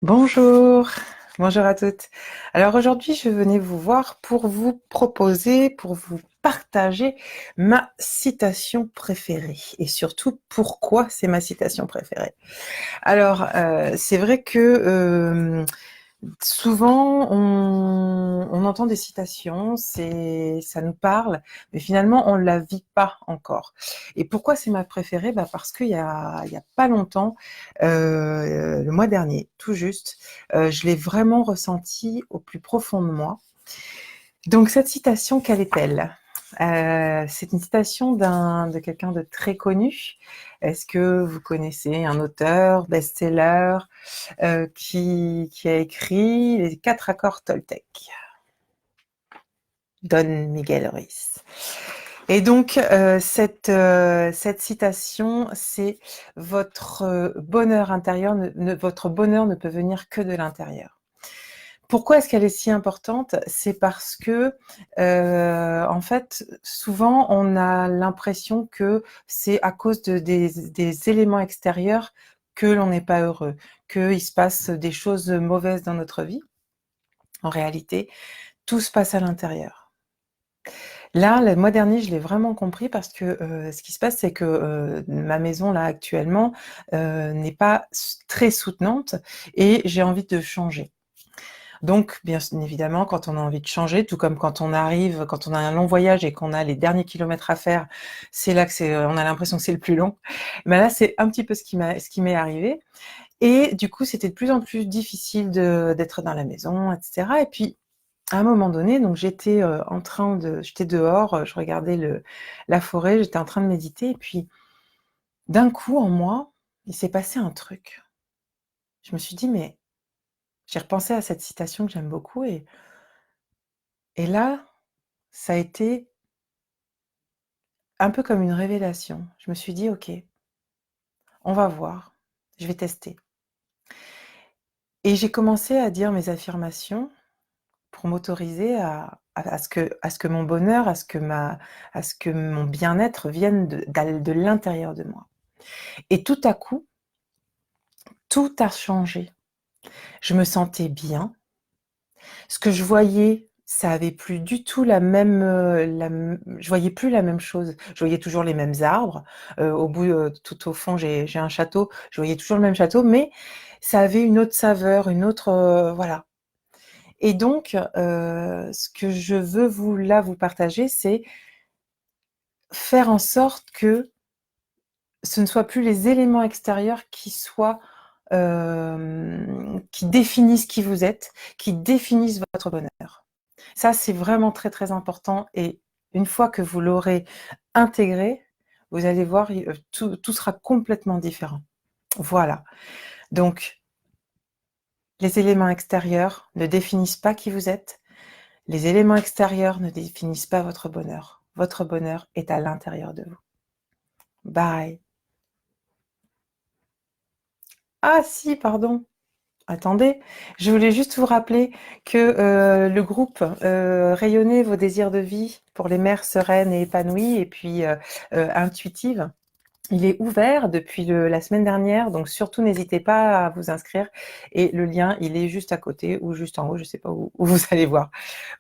Bonjour, bonjour à toutes. Alors aujourd'hui, je venais vous voir pour vous proposer, pour vous partager ma citation préférée et surtout pourquoi c'est ma citation préférée. Alors, c'est vrai que souvent on entend des citations, ça nous parle, mais finalement on ne la vit pas encore. Et pourquoi c'est ma préférée? Bah parce qu'il y a pas longtemps, le mois dernier, tout juste, je l'ai vraiment ressentie au plus profond de moi. Donc cette citation, quelle est-elle? C'est une citation de quelqu'un de très connu. Est-ce que vous connaissez un auteur best-seller qui a écrit les 4 accords Toltec? Don Miguel Ruiz. Et donc cette citation, c'est votre bonheur intérieur, votre bonheur ne peut venir que de l'intérieur. Pourquoi est-ce qu'elle est si importante? C'est parce que, en fait, souvent, on a l'impression que c'est à cause des éléments extérieurs que l'on n'est pas heureux, qu'il se passe des choses mauvaises dans notre vie. En réalité, tout se passe à l'intérieur. Là, le mois dernier, je l'ai vraiment compris parce que, ce qui se passe, c'est que, ma maison, là, actuellement, n'est pas très soutenante et j'ai envie de changer. Donc, bien évidemment, quand on a envie de changer, tout comme quand on arrive, quand on a un long voyage et qu'on a les derniers kilomètres à faire, c'est là que on a l'impression que c'est le plus long. Mais là, c'est un petit peu ce qui m'est arrivé. Et du coup, c'était de plus en plus difficile d'être dans la maison, etc. Et puis, à un moment donné, donc j'étais dehors, je regardais la forêt, j'étais en train de méditer, et puis d'un coup, en moi, il s'est passé un truc. Je me suis dit, mais j'ai repensé à cette citation que j'aime beaucoup, et là, ça a été un peu comme une révélation. Je me suis dit: «OK, on va voir, je vais tester», et j'ai commencé à dire mes affirmations pour m'autoriser à ce que mon bonheur, à ce que mon bien-être vienne de l'intérieur de moi, et tout à coup, tout a changé. Je me sentais bien. Ce que je voyais, ça avait plus du tout je voyais plus la même chose. Je voyais toujours les mêmes arbres, tout au fond, j'ai un château, je voyais toujours le même château, mais ça avait une autre saveur, une autre, voilà. Et donc, ce que je veux vous partager, c'est faire en sorte que ce ne soit plus les éléments extérieurs qui définissent qui vous êtes, qui définissent votre bonheur. Ça, c'est vraiment très, très important, et une fois que vous l'aurez intégré, vous allez voir, tout sera complètement différent. Voilà. Donc, les éléments extérieurs ne définissent pas qui vous êtes. Les éléments extérieurs ne définissent pas votre bonheur. Votre bonheur est à l'intérieur de vous. Bye. Ah si, pardon. Attendez, je voulais juste vous rappeler que le groupe Rayonnez vos désirs de vie pour les mères sereines et épanouies et puis intuitives, il est ouvert depuis la semaine dernière, donc surtout n'hésitez pas à vous inscrire, et le lien, il est juste à côté ou juste en haut, je ne sais pas où vous allez voir.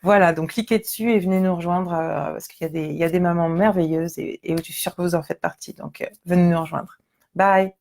Voilà, donc cliquez dessus et venez nous rejoindre, parce il y a des mamans merveilleuses, et je suis sûre que vous en faites partie, donc venez nous rejoindre. Bye.